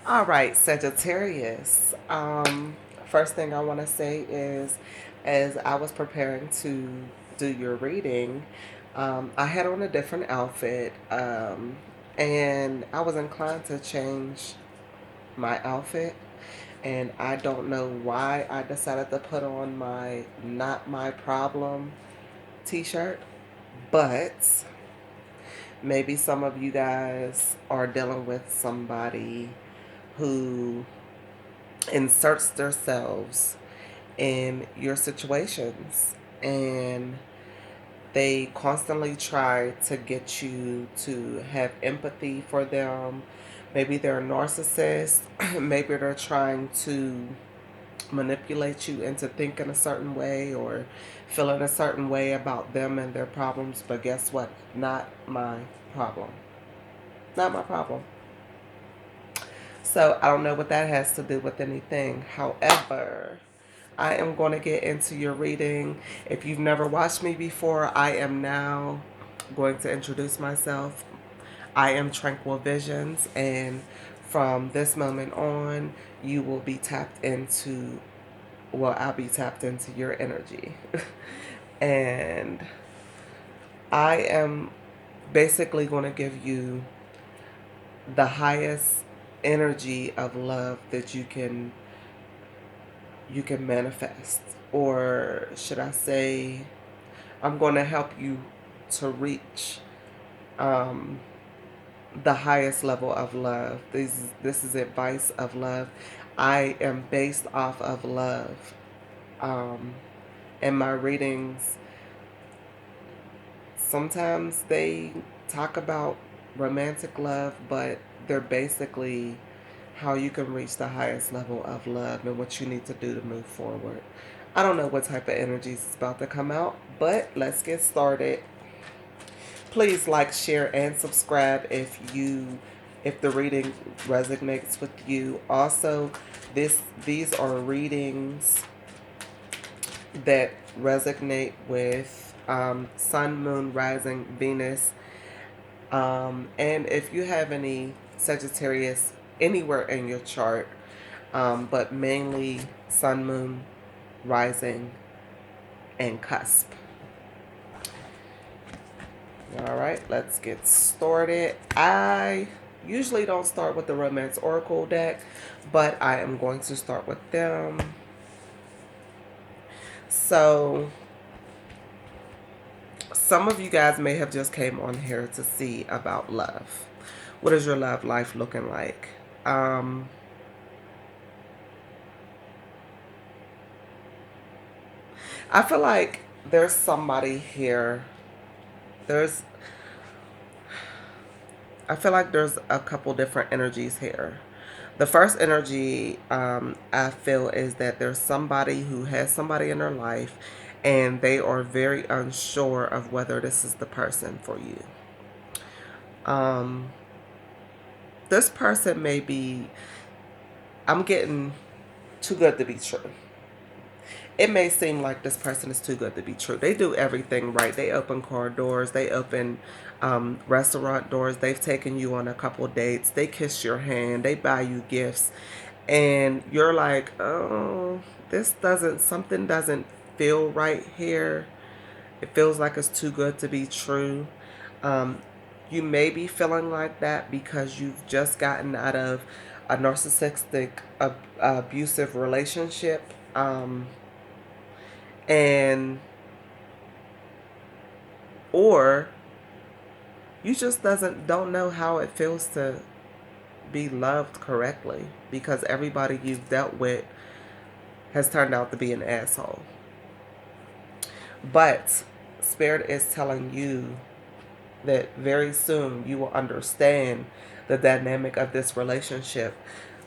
All right, Sagittarius. First thing I want to say is, as I was preparing to do your reading, I had on a different outfit, and I was inclined to change my outfit. And I don't know why I decided to put on my "Not My Problem" t-shirt, but maybe some of you guys are dealing with somebody who inserts themselves in your situations, and they constantly try to get you to have empathy for them. Maybe they're a narcissist. Maybe they're trying to manipulate you into thinking a certain way or feeling a certain way about them and their problems. But guess what? Not my problem. Not my problem. So I don't know what that has to do with anything. However, I am going to get into your reading. If you've never watched me before, I am now going to introduce myself. I am Tranquil Visions, and from this moment on, you will be tapped into, well, I'll be tapped into your energy. And I am basically going to give you the highest energy of love that you can manifest, or should I say, I'm going to help you to reach um, the highest level of love. This is advice of love. I am based off of love. Um, and my readings, sometimes they talk about romantic love, but they're basically how you can reach the highest level of love and what you need to do to move forward. I don't know what type of energies is about to come out, but let's get started. Please like, share, and subscribe if the reading resonates with you. Also, these are readings that resonate with Sun, Moon, Rising, Venus. And if you have any Sagittarius anywhere in your chart, but mainly Sun, Moon, Rising, and Cusp. All right, let's get started. I usually don't start with the Romance Oracle deck, but I am going to start with them. So, some of you guys may have just came on here to see about love. What is your love life looking like? I feel like there's somebody here. There's I feel like there's a couple different energies here. The first energy I feel is that there's somebody who has somebody in their life, and they are very unsure of whether this is the person for you. Um, this person may be, I'm getting too good to be true. It may seem like this person is too good to be true. They do everything right. They open car doors. They open restaurant doors. They've taken you on a couple dates. They kiss your hand. They buy you gifts. And you're like, oh, something doesn't feel right here. It feels like it's too good to be true. Um, you may be feeling like that because you've just gotten out of a narcissistic, abusive relationship. And or you just doesn't don't know how it feels to be loved correctly, because everybody you've dealt with has turned out to be an asshole. But Spirit is telling you that very soon you will understand the dynamic of this relationship.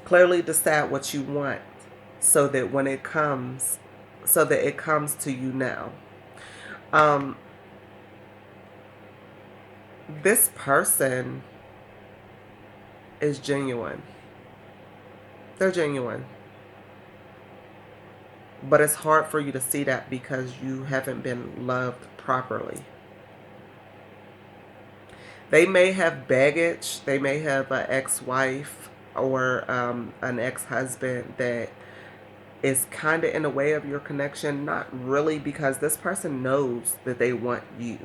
Clearly decide what you want, so that when it comes so that it comes to you now. um this person is genuine. They're genuine. But it's hard for you to see that because you haven't been loved properly. They may have baggage. They may have an ex-wife. or an ex-husband that is kind of in the way of your connection. Not really, because this person knows that they want you.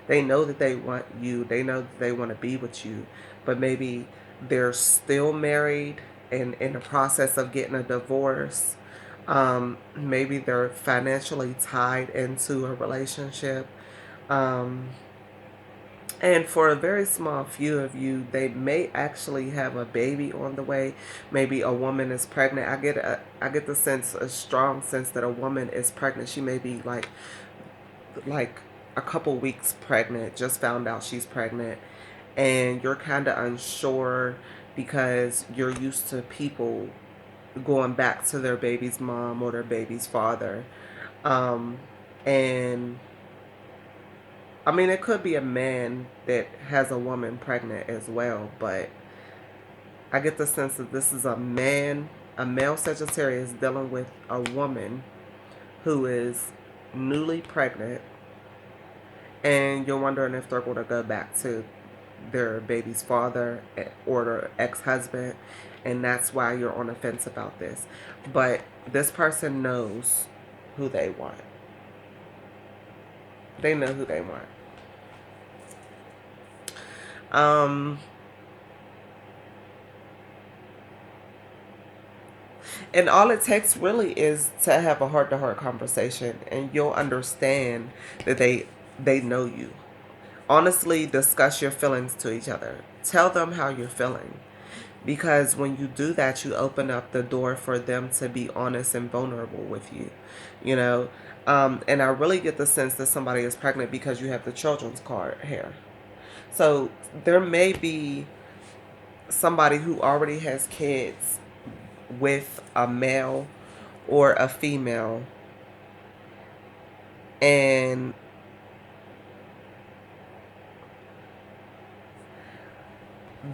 They know that they want you. They know that they want to be with you. But maybe they're still married and in the process of getting a divorce. Maybe they're financially tied into a relationship. Um, and for a very small few of you, they may actually have a baby on the way. Maybe a woman is pregnant. I get the sense, a strong sense, that a woman is pregnant. She may be like a couple weeks pregnant, just found out she's pregnant, and you're kind of unsure because you're used to people going back to their baby's mom or their baby's father. Um, and I mean, it could be a man that has a woman pregnant as well, but I get the sense that this is a man, a male Sagittarius dealing with a woman who is newly pregnant, and you're wondering if they're going to go back to their baby's father or their ex-husband, and that's why you're on the fence about this. But this person knows who they want. They know who they want. Um, and all it takes really is to have a heart-to-heart conversation, and you'll understand that they know you. Honestly, discuss your feelings to each other. Tell them how you're feeling. Because when you do that, you open up the door for them to be honest and vulnerable with you. You know, and I really get the sense that somebody is pregnant because you have the children's card here. So there may be somebody who already has kids with a male or a female, and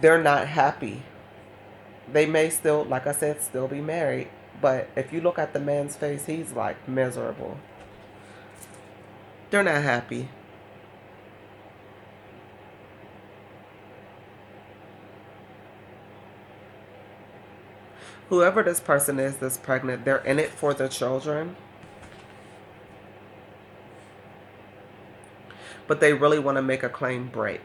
they're not happy. They may still, like I said, still be married, but if you look at the man's face, he's like miserable. They're not happy. Whoever this person is that's pregnant, they're in it for the children, but they really want to make a clean break.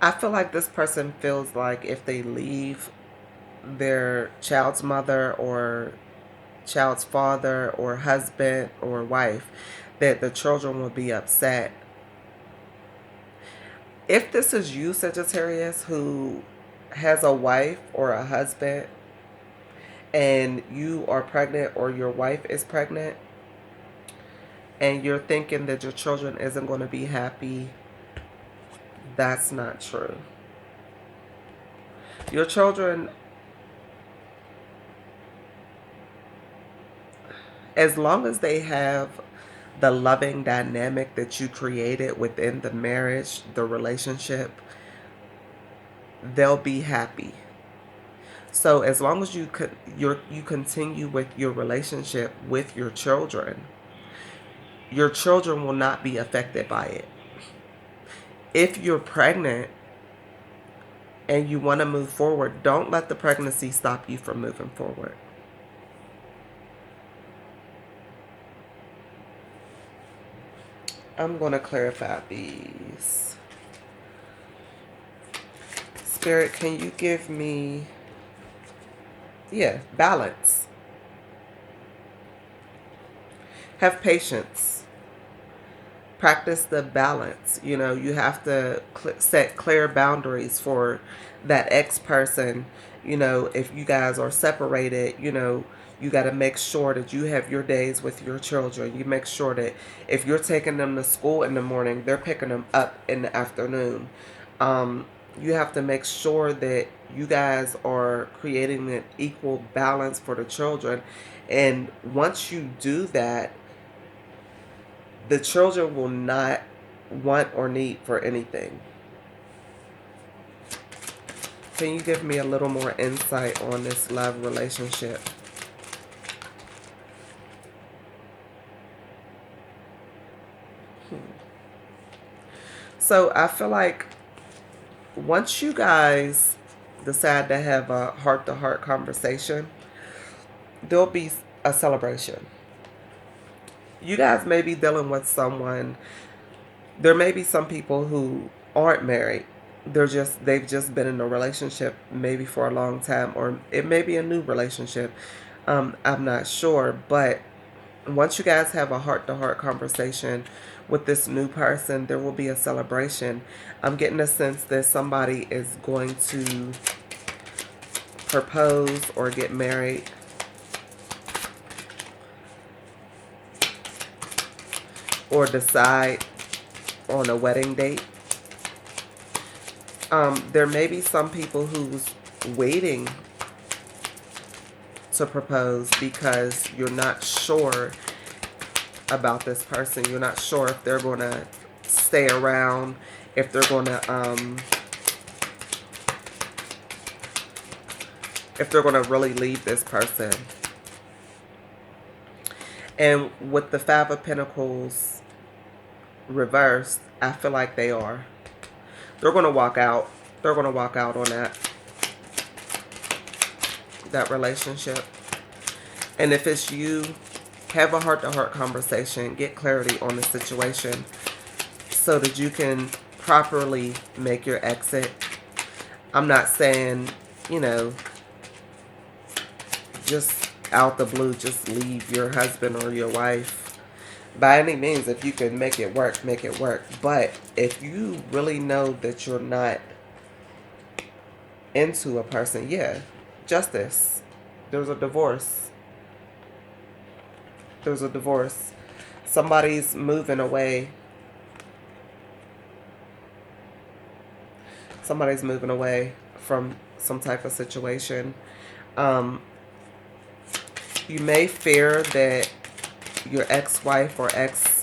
I feel like this person feels like if they leave their child's mother or child's father or husband or wife, that the children will be upset. If this is you, Sagittarius, who has a wife or a husband, and you are pregnant or your wife is pregnant, and you're thinking that your children isn't going to be happy, that's not true. Your children, as long as they have the loving dynamic that you created within the marriage, the relationship, they'll be happy. So as long as you continue with your relationship with your children will not be affected by it. If you're pregnant and you want to move forward, don't let the pregnancy stop you from moving forward. I'm going to clarify these. Spirit, can you give me, balance. Have patience. Practice the balance. You know, you have to set clear boundaries for that ex person. You know, if you guys are separated, you know, you got to make sure that you have your days with your children. You make sure that if you're taking them to school in the morning, they're picking them up in the afternoon. You have to make sure that you guys are creating an equal balance for the children. And once you do that, the children will not want or need for anything. Can you give me a little more insight on this love relationship? So I feel like once you guys decide to have a heart to heart conversation, there'll be a celebration. You guys may be dealing with someone. There may be some people who aren't married. They've just been in a relationship maybe for a long time, or it may be a new relationship. I'm not sure, but once you guys have a heart to heart conversation with this new person, there will be a celebration. I'm getting a sense that somebody is going to propose or get married, or decide on a wedding date. There may be some people who's waiting to propose because you're not sure about this person. You're not sure if they're going to stay around, if they're going to really leave this person. And with the Five of Pentacles reversed, I feel like they are. They're going to walk out. They're going to walk out on that relationship. And if it's you, have a heart-to-heart conversation. Get clarity on the situation so that you can properly make your exit. I'm not saying, just out the blue, just leave your husband or your wife. By any means, if you can make it work, make it work. But if you really know that you're not into a person, yeah, justice. There's a divorce. There's a divorce. Somebody's moving away. Somebody's moving away from some type of situation. You may fear that your ex-wife or ex-husband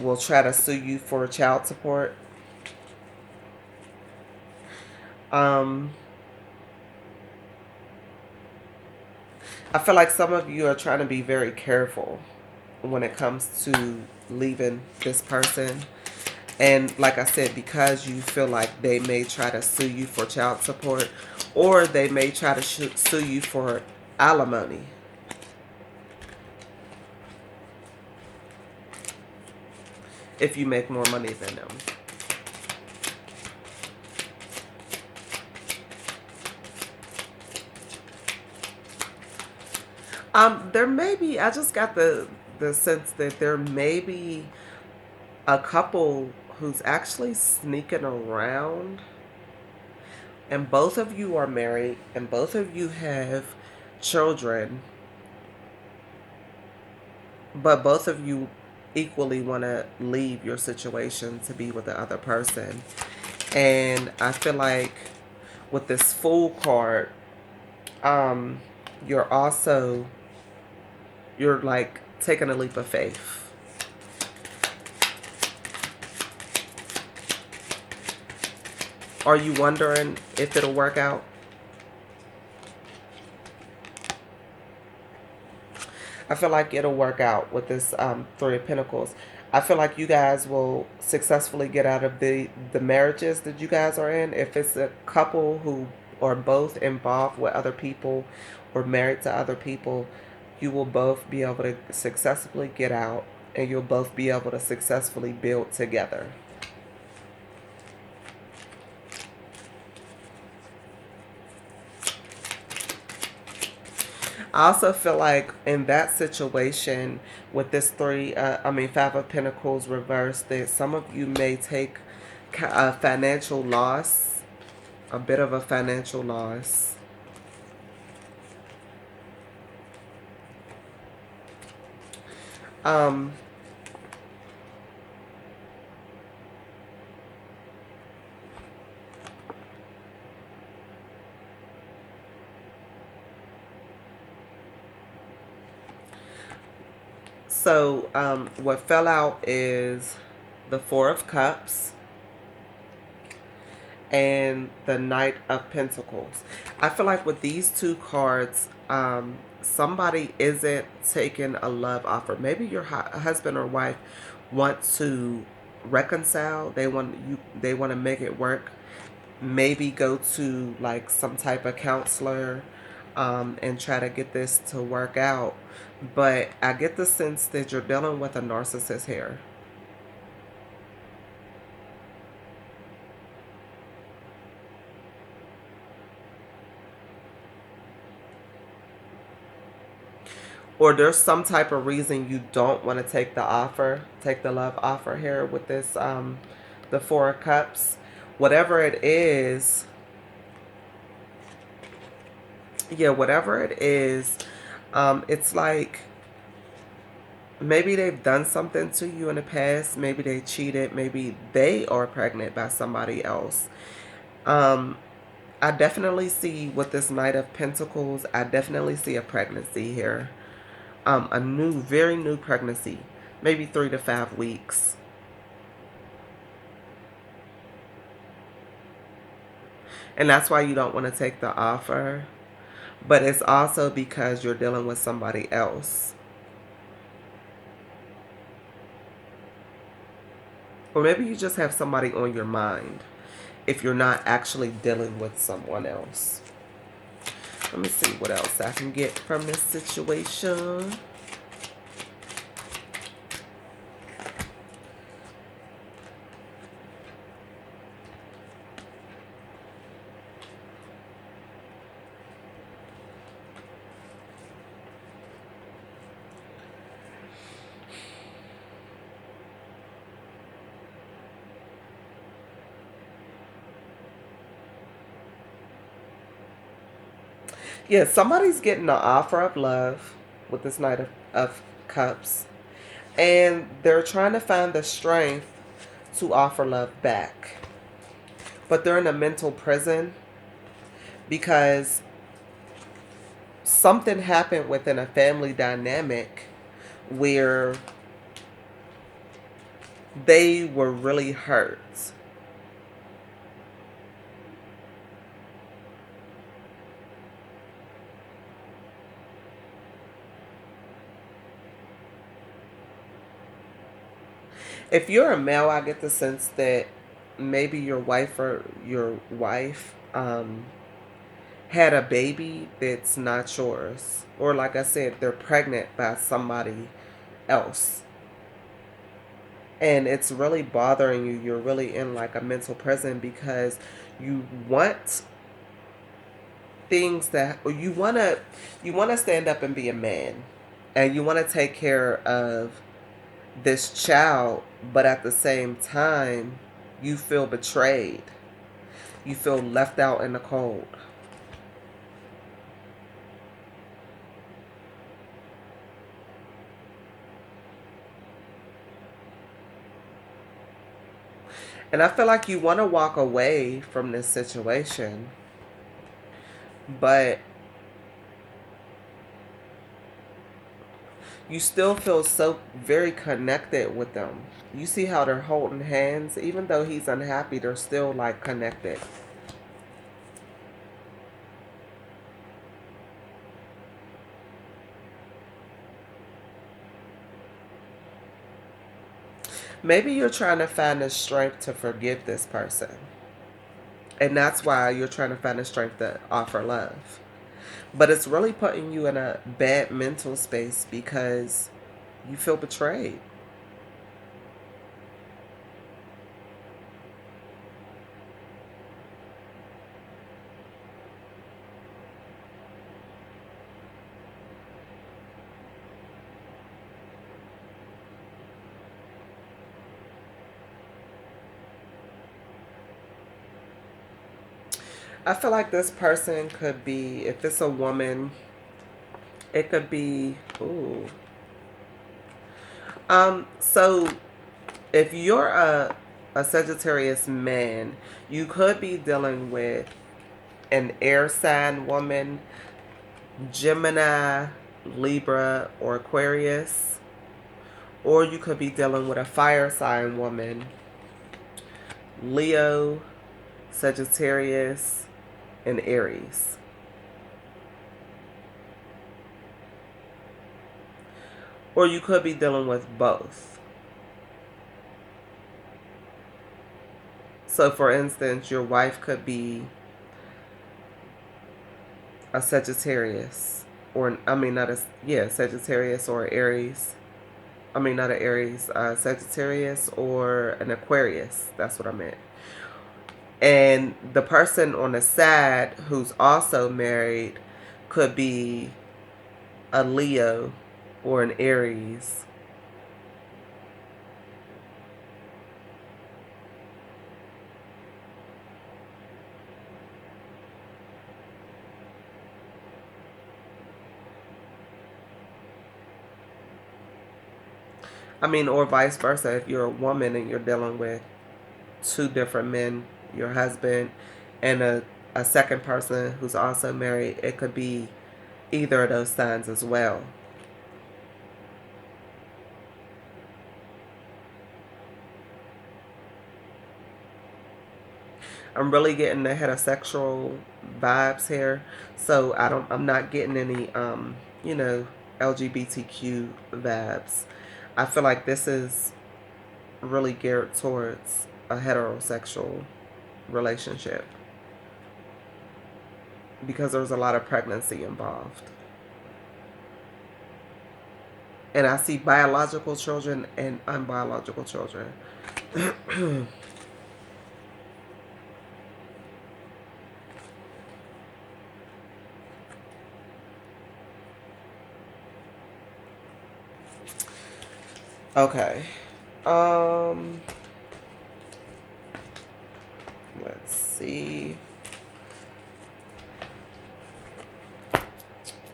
will try to sue you for child support. I feel like some of you are trying to be very careful when it comes to leaving this person. And like I said, because you feel like they may try to sue you for child support, or they may try to sue you for alimony. If you make more money than them. There may be, I just got the sense that there may be a couple who's actually sneaking around, and both of you are married and both of you have children, but both of you equally want to leave your situation to be with the other person. And I feel like with this Fool card, you're like taking a leap of faith. Are you wondering if it'll work out? I feel like it'll work out with this Three of Pentacles. I feel like you guys will successfully get out of the marriages that you guys are in. If it's a couple who are both involved with other people or married to other people, you will both be able to successfully get out, and you'll both be able to successfully build together. I also feel like in that situation with this Five of Pentacles reversed, that some of you may take a financial loss, a bit of a financial loss. So what fell out is the Four of Cups and the Knight of Pentacles. I feel like with these two cards, somebody isn't taking a love offer. Maybe your husband or wife want to reconcile. They want to make it work. Maybe go to like some type of counselor, and try to get this to work out. But I get the sense that you're dealing with a narcissist here. Or there's some type of reason you don't want to take the love offer here with this, the Four of Cups. Whatever it is, yeah, whatever it is, it's like maybe they've done something to you in the past. Maybe they cheated. Maybe they are pregnant by somebody else. Um, I definitely see with this Knight of Pentacles, I definitely see a pregnancy here. A new, very new pregnancy, maybe 3 to 5 weeks. And that's why you don't want to take the offer. But it's also because you're dealing with somebody else. Or maybe you just have somebody on your mind if you're not actually dealing with someone else. Let me see what else I can get from this situation. Yeah, somebody's getting the offer of love with this Knight of Cups. And they're trying to find the strength to offer love back. But they're in a mental prison because something happened within a family dynamic where they were really hurt. If you're a male, I get the sense that maybe your wife had a baby that's not yours. Or like I said, they're pregnant by somebody else. And it's really bothering you. You're really in like a mental prison because you want things that you want to stand up and be a man, and you want to take care of this child, but at the same time you feel betrayed. You feel left out in the cold. And I feel like you want to walk away from this situation, but you still feel so very connected with them. You see how they're holding hands, even though he's unhappy, they're still like connected. Maybe you're trying to find the strength to forgive this person. And that's why you're trying to find the strength to offer love. But it's really putting you in a bad mental space because you feel betrayed. I feel like this person could be, if it's a woman, it could be, ooh. So if you're a Sagittarius man, you could be dealing with an air sign woman, Gemini, Libra, or Aquarius. Or you could be dealing with a fire sign woman, Leo, Sagittarius, and Aries. Or you could be dealing with both. So, for instance, your wife could be a Sagittarius, or I mean, not a yeah, Sagittarius or Aries. I mean, not an Aries, Sagittarius or an Aquarius. That's what I meant. And the person on the side who's also married could be a Leo or an Aries. I mean, or vice versa. If you're a woman and you're dealing with two different men, your husband and a second person who's also married, it could be either of those signs as well. I'm really getting the heterosexual vibes here. So I'm not getting any you know, LGBTQ vibes. I feel like this is really geared towards a heterosexual relationship because there's a lot of pregnancy involved. And I see biological children and unbiological children. Okay. Um, let's see.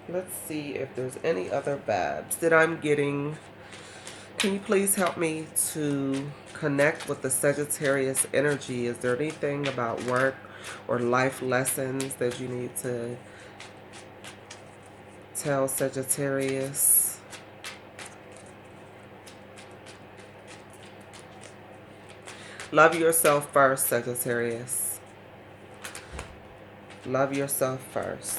Let's see if there's any other vibes that I'm getting. Can you please help me to connect with the Sagittarius energy? Is there anything about work or life lessons that you need to tell Sagittarius? Love yourself first, Sagittarius. Love yourself first.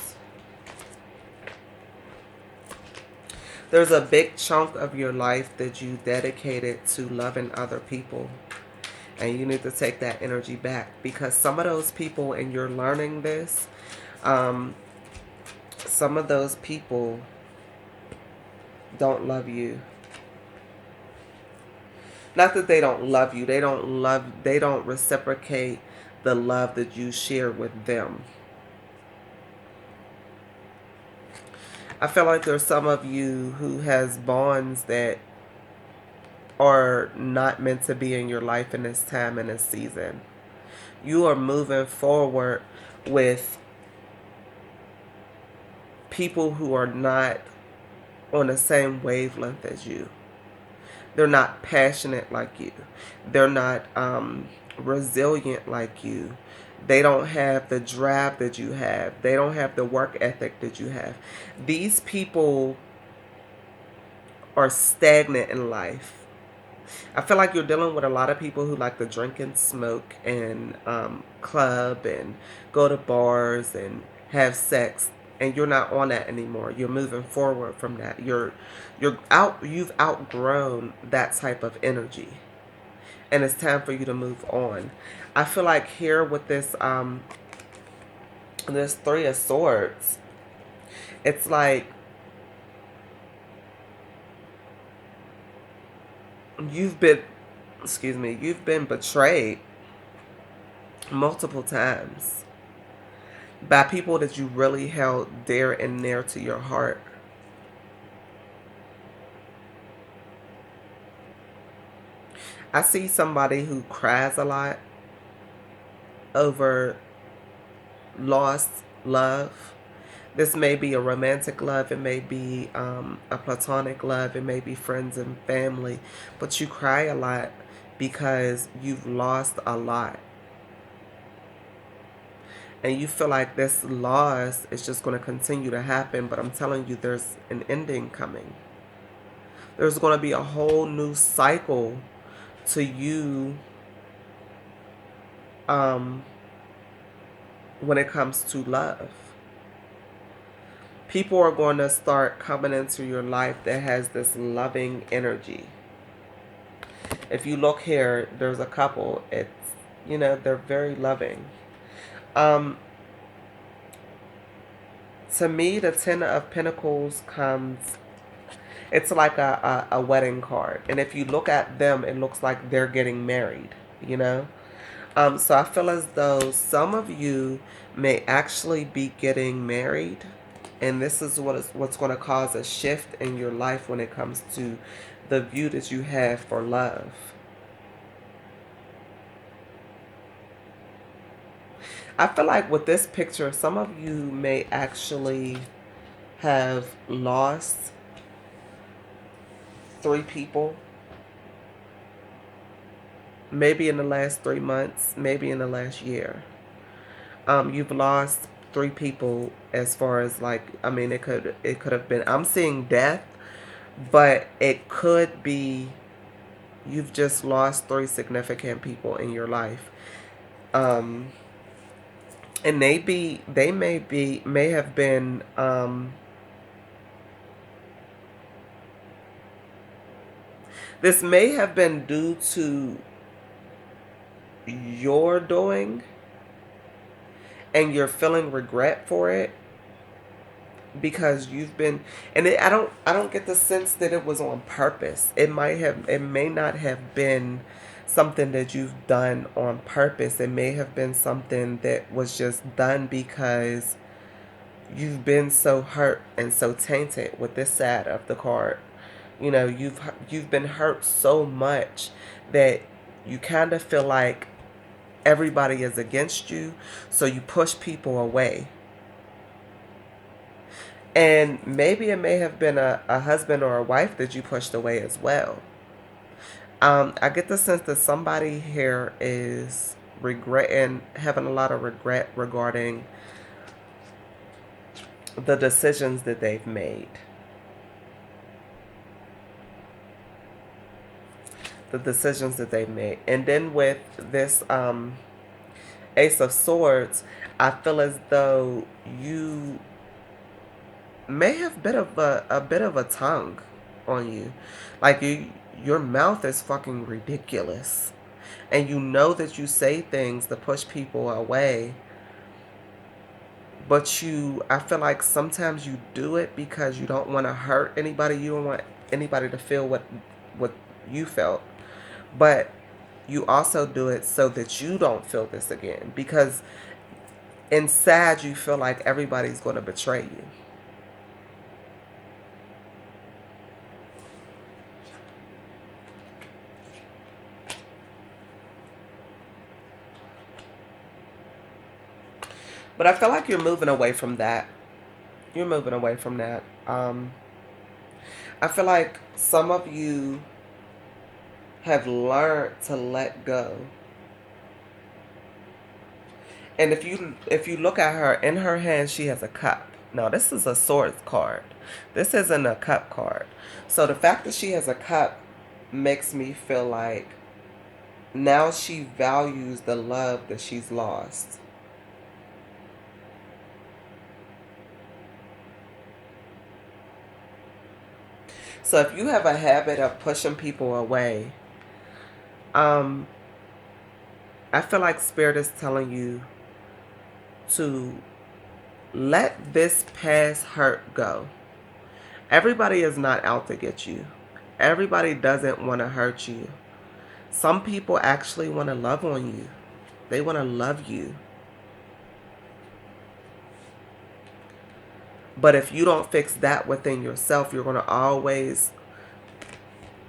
There's a big chunk of your life that you dedicated to loving other people. And you need to take that energy back because some of those people, and you're learning this, um, some of those people don't love you. Not that they don't love you. They don't reciprocate the love that you share with them. I feel like there's some of you who has bonds that are not meant to be in your life in this time and this season. You are moving forward with people who are not on the same wavelength as you. They're not passionate like you. They're not resilient like you. They don't have the drive that you have. They don't have the work ethic that you have. These people are stagnant in life. I feel like you're dealing with a lot of people who like to drink and smoke and club and go to bars and have sex, and you're not on that anymore. You're moving forward from that. You've outgrown that type of energy, and it's time for you to move on. I feel like here with this Three of Swords, it's like you've been, excuse me, you've been betrayed multiple times by people that you really held dear and near to your heart. I see somebody who cries a lot over lost love. This may be a romantic love. It may be a platonic love. It may be friends and family. But you cry a lot because you've lost a lot. And you feel like this loss is just going to continue to happen. But I'm telling you, there's an ending coming. There's going to be a whole new cycle to you when it comes to love. People are going to start coming into your life that has this loving energy. If you look here, there's a couple. It's, You know, they're very loving. Um, to me, the Ten of Pentacles comes, it's like a wedding card. And if you look at them, it looks like they're getting married, you know? So I feel as though some of you may actually be getting married. And this is what's going to cause a shift in your life when it comes to the view that you have for love. I feel like with this picture, some of you may actually have lost 3 people, maybe in the last 3 months, maybe in the last year. You've lost 3 people as far as like, I mean, it could have been, I'm seeing death, but it could be you've just lost 3 significant people in your life. And may have been, this may have been due to your doing, and you're feeling regret for it because you've been, and I don't get the sense that it was on purpose. It may not have been something that you've done on purpose. It may have been something that was just done because you've been so hurt and so tainted with this side of the card. You know, you've been hurt so much that you kind of feel like everybody is against you, so you push people away. And maybe it may have been a husband or a wife that you pushed away as well. I get the sense that somebody here is regretting, having a lot of regret regarding the decisions that they've made. The decisions that they've made. And then with this Ace of Swords, I feel as though you may have a bit of a tongue on you. Like your mouth is fucking ridiculous. And you know that you say things to push people away. But I feel like sometimes you do it because you don't want to hurt anybody. You don't want anybody to feel what you felt. But you also do it so that you don't feel this again. Because inside you feel like everybody's going to betray you. But I feel like you're moving away from that. You're moving away from that. I feel like some of you have learned to let go. And if you look at her, in her hand she has a cup. Now this is a swords card. This isn't a cup card. So the fact that she has a cup makes me feel like now she values the love that she's lost. So if you have a habit of pushing people away, I feel like Spirit is telling you to let this past hurt go. Everybody is not out to get you. Everybody doesn't want to hurt you. Some people actually want to love on you. They want to love you. But if you don't fix that within yourself, you're going to always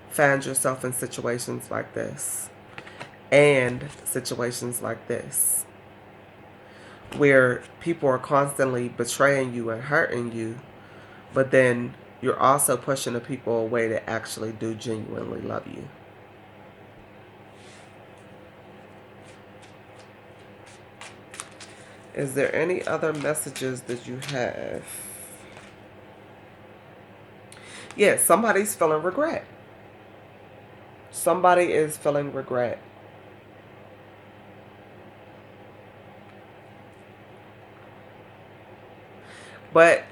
find yourself in situations like this. And situations like this, where people are constantly betraying you and hurting you, but then you're also pushing the people away that actually do genuinely love you. Is there any other messages that you have? Yeah, somebody's feeling regret. Somebody is feeling regret. But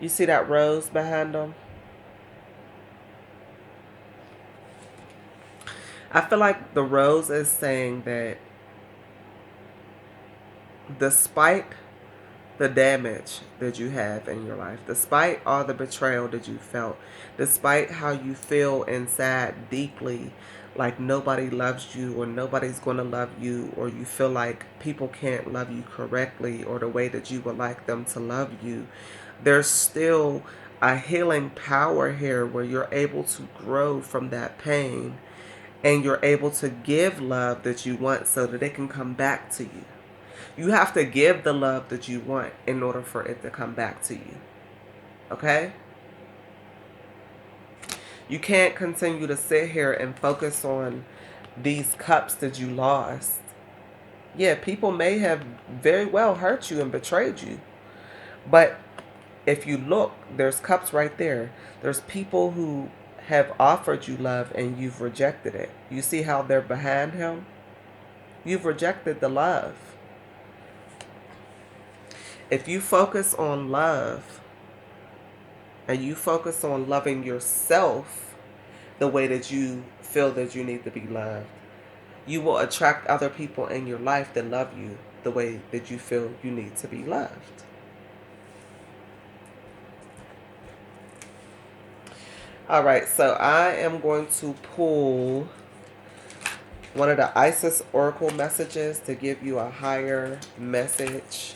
you see that rose behind them? I feel like the rose is saying that despite the damage that you have in your life, despite all the betrayal that you felt, despite how you feel inside deeply like nobody loves you or nobody's going to love you, or you feel like people can't love you correctly or the way that you would like them to love you, there's still a healing power here where you're able to grow from that pain and you're able to give love that you want so that it can come back to you. You have to give the love that you want in order for it to come back to you. Okay? You can't continue to sit here and focus on these cups that you lost. Yeah, people may have very well hurt you and betrayed you. But if you look, there's cups right there. There's people who have offered you love and you've rejected it. You see how they're behind him? You've rejected the love. If you focus on love and you focus on loving yourself the way that you feel that you need to be loved, you will attract other people in your life that love you the way that you feel you need to be loved. All right, so I am going to pull one of the Isis Oracle messages to give you a higher message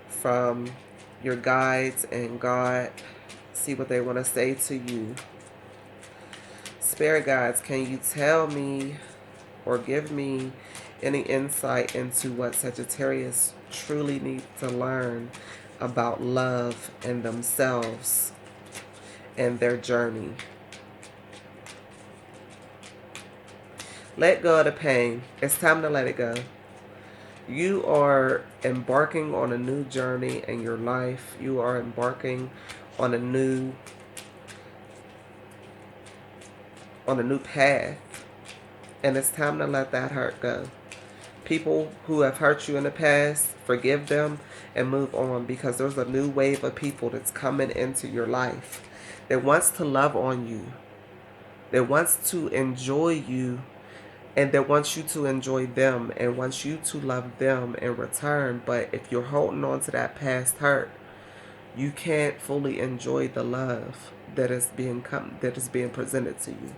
from your guides and God. See what they want to say to you. Spirit guides, can you tell me or give me any insight into what Sagittarius truly needs to learn about love and themselves and their journey? Let go of the pain. It's time to let it go. You are embarking on a new journey in your life. You are embarking on a new path. And it's time to let that hurt go. People who have hurt you in the past, forgive them and move on, because there's a new wave of people that's coming into your life that wants to love on you, that wants to enjoy you, and that wants you to enjoy them and wants you to love them in return. But if you're holding on to that past hurt, you can't fully enjoy the love that is being presented to you.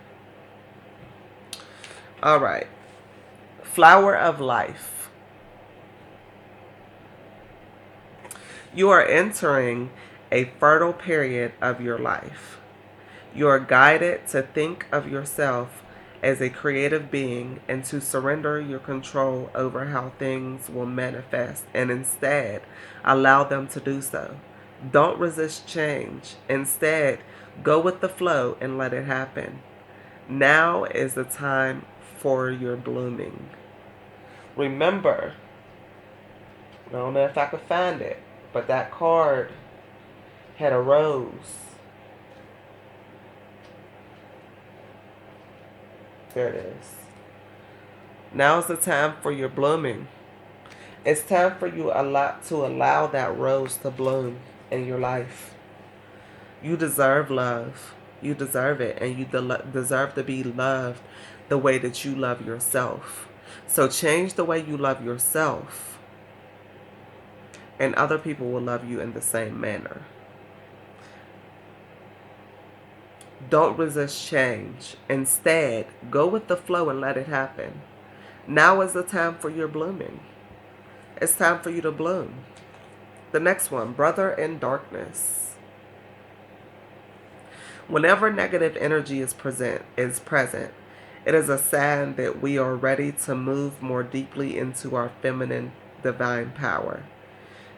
All right. Flower of life. You are entering a fertile period of your life. You are guided to think of yourself as a creative being and to surrender your control over how things will manifest and instead allow them to do so. Don't resist change. Instead, go with the flow and let it happen. Now is the time for your blooming. Remember, I don't know if I could find it, but that card had a rose. There it is. Now is the time for your blooming. It's time for you to allow that rose to bloom in your life. You deserve love. You deserve it, and you deserve to be loved the way that you love yourself. So change the way you love yourself, and other people will love you in the same manner. Don't resist change. Instead, go with the flow and let it happen. Now is the time for your blooming. It's time for you to bloom. The next one, brother in darkness. Whenever negative energy is present, it is a sign that we are ready to move more deeply into our feminine divine power.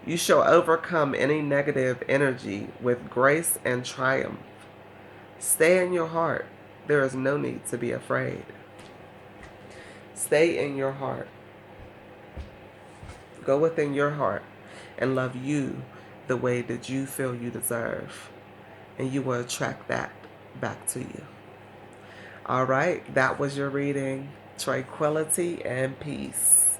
You shall overcome any negative energy with grace and triumph. Stay in your heart. There is no need to be afraid. Stay in your heart. Go within your heart and love you the way that you feel you deserve. And you will attract that back to you. All right, that was your reading. Tranquility and peace.